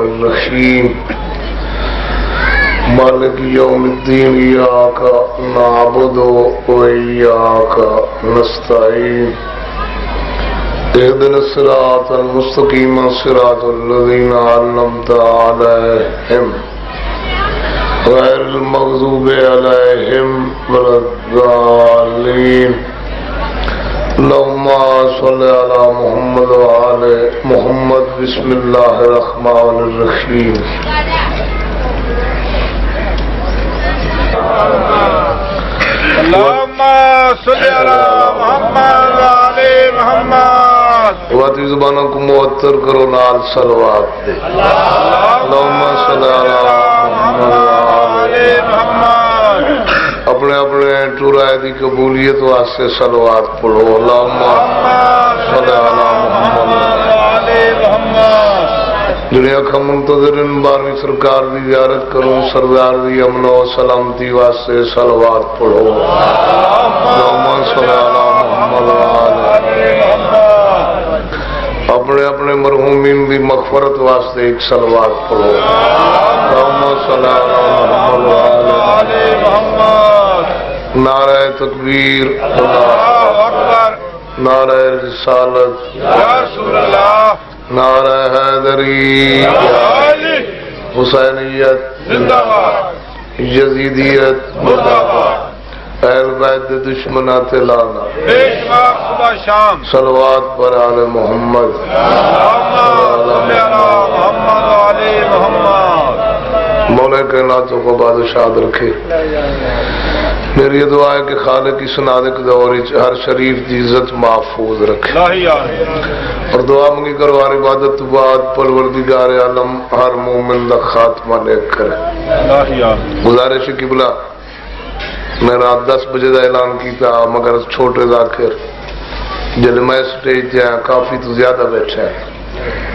الرحیم مالک یوم الدین ایاک نعبد و ایاک نستعین اهدنا الصراط المستقیم صراط الذین انعمت علیہم غیر المغضوب علیہم ولا الضالین اللهم صل على محمد وعلى محمد بسم الله الرحمن الرحیم اللهم صل على محمد وعلى محمد واتی زبانوں کو معطر کرو نال صلوات دے اللهم صل على محمد وعلى محمد اپنے اپنے ٹورائے دی قبولیت واسطے صلوات پڑھو اللهم صل على محمد وعلى محمد دنیا کا منتظرن بارہویں سرکار دی زیارت کروں سردار دی امن و سلامتی واسطے صلوات پڑھو اللهم صل على محمد وعلى محمد اپنے اپنے مرحومین دی مغفرت واسطے ایک صلوات پڑھو اللهم صل على محمد وعلى محمد نعرہ تکبیر اللہ اکبر نعرہ رسالت یا رسول اللہ نعرہ حیدری حسینیت زندہ باد یزیدیت مردہ باد اہل بیت دشمنات لانا صبح شام صلوات پر آل محمد مولا کائناتوں کو بادشاہ رکھے میری یہ دعا ہے کہ خالق کی صنادق دوری ہر شریف دی عزت محفوظ رکھے اور دعا منگی کرو ہر عبادت بعد پروردگار عالم ہر مومن دا خاتمہ نیک کرے گزارش قبلہ میں رات 10 بجے دا اعلان کیتا مگر چھوٹے ذاکر جل میں سٹیج جہاں کافی تو زیادہ بیٹھے ہیں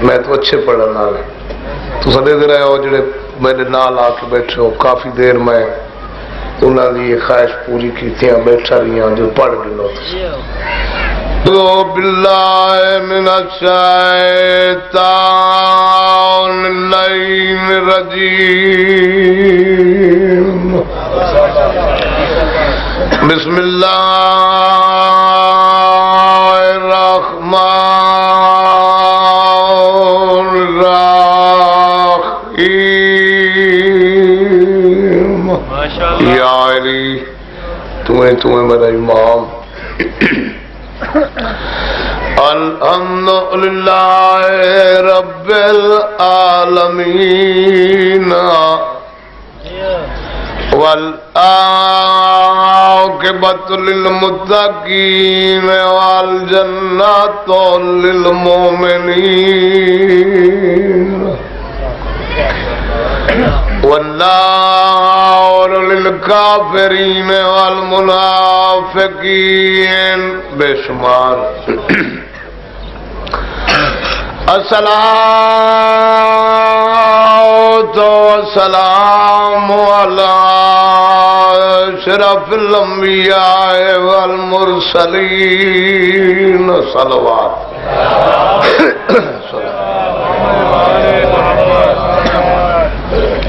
میں تو اچھے پڑھنا لے تو سدے دے رہے ہو جڑے میرے نال آ کے بیٹھے ہو کافی دیر میں انہوں نے یہ خواہش پوری کی تھی بیٹھا رہی ہیں جو پڑھ گلو تو باللہ من الشیطان اللعین الرجیم بسم اللہ الرحمن الرحیم یا علی تمہیں میرا امام الحمدللہ رب العالمین والعاقبۃ للمتقین والجنۃ للمؤمنین والنار للکافرین والمنافقین بے شمار الصلاۃ والسلام علی اشرف الانبیاء والمرسلین صلوات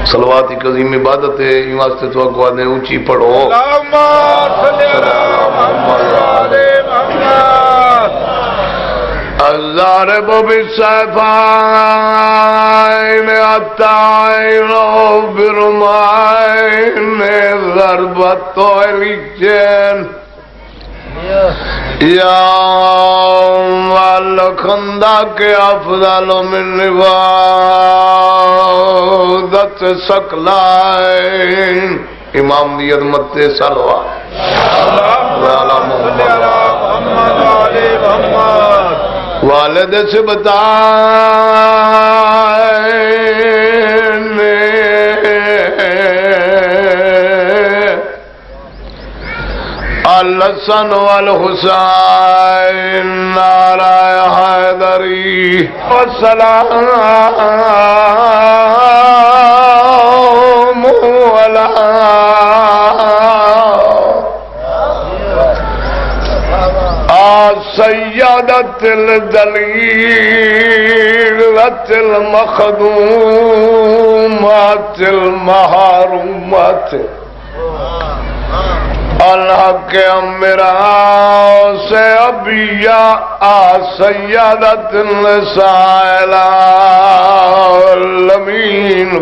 صلوات کی عظیم عبادت ہے یہ واسطے تو اقوال نے اونچی پڑھو اللہم صلی علی محمد وعلی محمد الضارب بالسیفین الطائر برمائن ضربت الجن یوم الخندق افضل من عبادت ثقلین امام دی عظمت صلوات والد سے بتائیں الحسن والحسین نعرہ حیدری والسلام علی سیادت الدلیل أكلت المخدومات المحرومات الحق امرا سے ابیا سیادت النساء العالمین.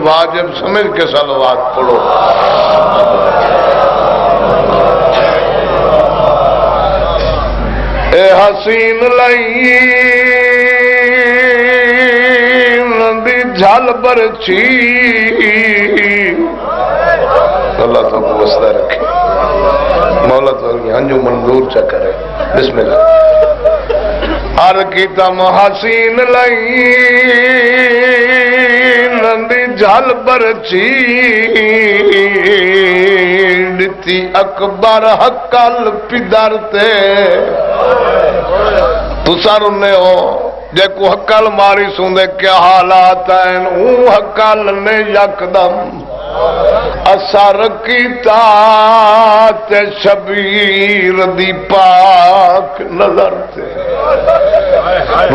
واجب سمجھ کے صلوات پڑھو. اے حسین لئین دی جھل برچی. اللہ تو کو وسطہ رکھے. مولا تو ہنجو منظور چا کرے. بسم اللہ. عرض کیتا محسین لئین دی جھل برچی دتی اکبر حقل پدر تے. تو سر انہیں ہو جے کو حقل ماری سوندے کیا حالات ہیں. اون حقل نے یکدم اثر کیتا تے شبیر دی پاک نظر تے.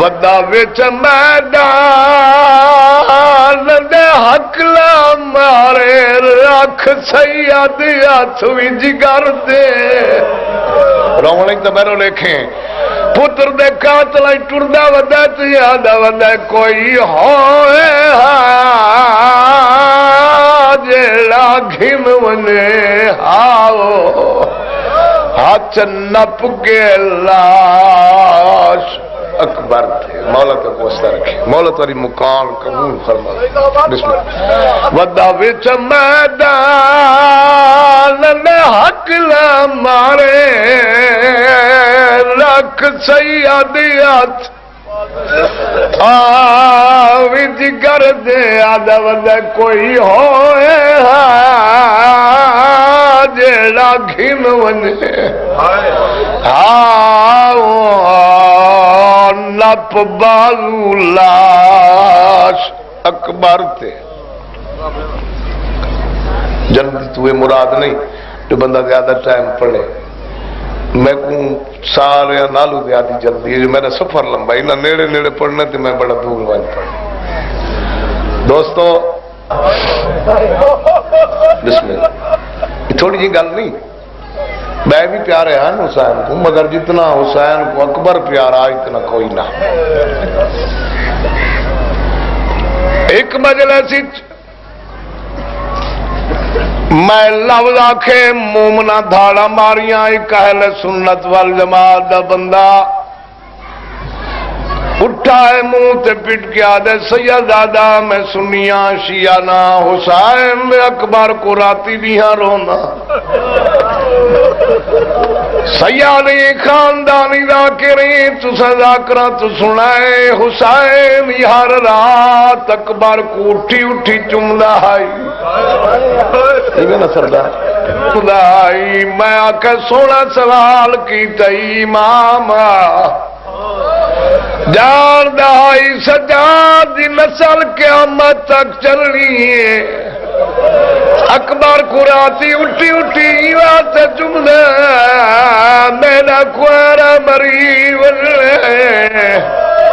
ودا وچ میدان دے حقل مارے رکھ سید ہاتھ وی جگر دے. رونے تو میرے لکھیں پتر دے قاتل ٹردا ودا تے یاد ودا کوئی ہوئے جیڑا گھن ونے آؤ ہاتھ نپ کے لاش اکبر تھے. مولا تو پوچھتا رکھے. مولا تاری مکان قبول فرما. بسم اللہ. ودا وچ میدان نے حق لا مارے رکھ سیادیات آوی جگر دے آدھا ودا کوئی ہوئے جیڑا گھن ونے نپ بازو لاش اکبر تے. جلدی تو مراد نہیں جو بندہ زیادہ ٹائم پڑھے. میں کو سارے نالو زیادہ جلدی ہے. میرا سفر لمبا ہی نہ نیڑے نیڑے پڑھنا تھے. میں بڑا دور وائن پڑھنا. دوستو بسم اللہ. تھوڑی جی گل نہیں. میں بھی پیارے ہیں حسین کو مگر جتنا حسین کو اکبر پیارا اتنا کوئی نہ. ایک مجلس میں لفظ آکھے مومنا دھاڑا ماریاں. ایک اہل سنت والجماعت دا بندہ اٹھا ہے منہ تے پٹ کے آدھے سیدادہ میں سنیاں شیعہ نا حسین اکبر کو راتی بھی ہاں رونا. سیادی خاندانی ذاکری تو ذاکرہ تو سنائے حسین ہر رات اکبر کو اٹھی اٹھی چمدہ آئی. یہ نا سردار خدائی میں آکے سونا سوال کی تئی ماما جان دہائی سجاد دی نسل قیامت تک چلنی ہے. اکبر کو راتی اٹھی اٹھی واسطے جملہ میرا کوارا مری ولے.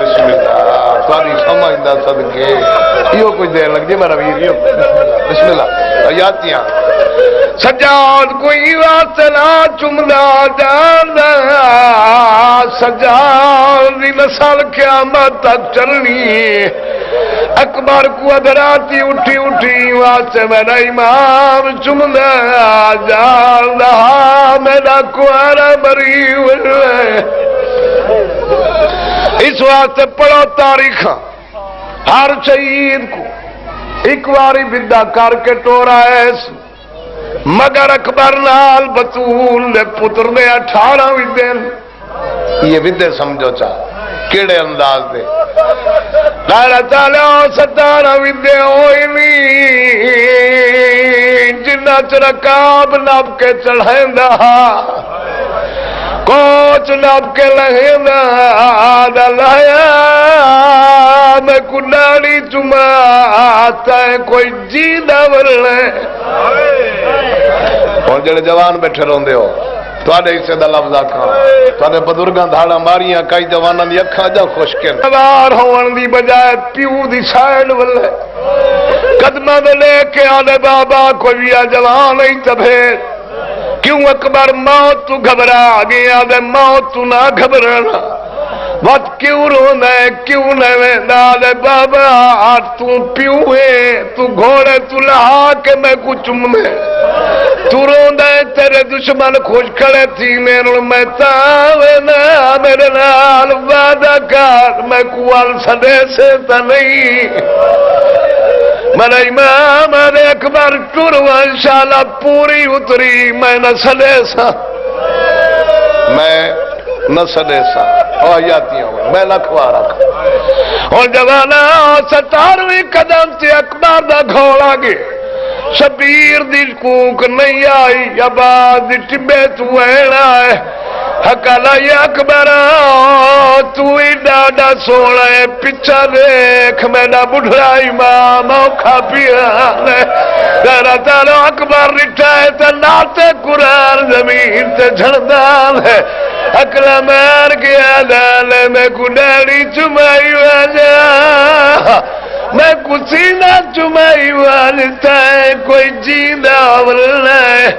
بسم اللہ. ساری سمجھدہ صدقے یہ کوئی دیر لگ جائے میرا ویر. بسم اللہ. آیاتیاں سجاد کوئی واسطے نہ چمدہ جانا سجاد دی نسل قیامت تک چلنی. اکبر کو ادراتی اٹھی اٹھی واسطے میرا امام چمدہ جانا میرا کوارا مری ولے. اس واسطے پڑھو تاریخ. ہر شہید کو ایک واری بدہ کر کے ٹورا ہے مگر اکبر نال بطول دے پتر دے 18 ودے. یہ ودے سمجھو چاہ کیڑے انداز دے. لائرہ تعالیٰ 17 ودے ہوئی نہیں جنہ چرکاب نب کے چڑھیں دا کوچ نب کے لہیں دا لایا میں کناڑی چماتا ہے کوئی جیدہ ورلے. اور جڑے جوان بیٹھے روندے ہو تواڈے حصے دا لفظ آکھاں تواڈے بزرگاں دھاڑا ماریاں کئی جواناں دی اکھاں جا خوش کر سوار ہون دی بجائے پیو دی سائڈ ولے قدمہ دے لے کے آنے بابا کوئی جوان نہیں تبھیر کیوں اکبر موت تو گھبرا گیا دے موت تو نہ گھبرانا وقت کیوں رونا ہے کیوں نہ ویندا دے بابا تو پیو ہے تو گھوڑے تو لہا کے میں کچھ چمنے تو روندا ہے تیرے دشمن خوش کھڑے تھی میں تاوینا میرے نال وعدہ کر میں کوال سدے سے تا نہیں میرا امام اکبر ٹروا انشاءاللہ پوری اتری میں نہ سدے سا میں نہ سدے سا آیاتی ہوں میں لکھوا رکھا اور جوانا 17ویں قدم تے اکبر دا گھوڑا گے شبیر دی کوک نہیں آئی آباد دی ٹبے تو اینا ہے حقالا یا اکبر تو ہی ڈاڈا سونا ہے پچھا دیکھ میرا بڑھڑا امام اوکھا پیانے تیرا تارو اکبر رٹھائے تا ناتے قرآن زمین تے جھڑدان ہے اکلا مار گیا دالے میں گناڑی چمائی واجا میں کسی نہ چمائی والتا ہے کوئی جیندہ ورنہ ہے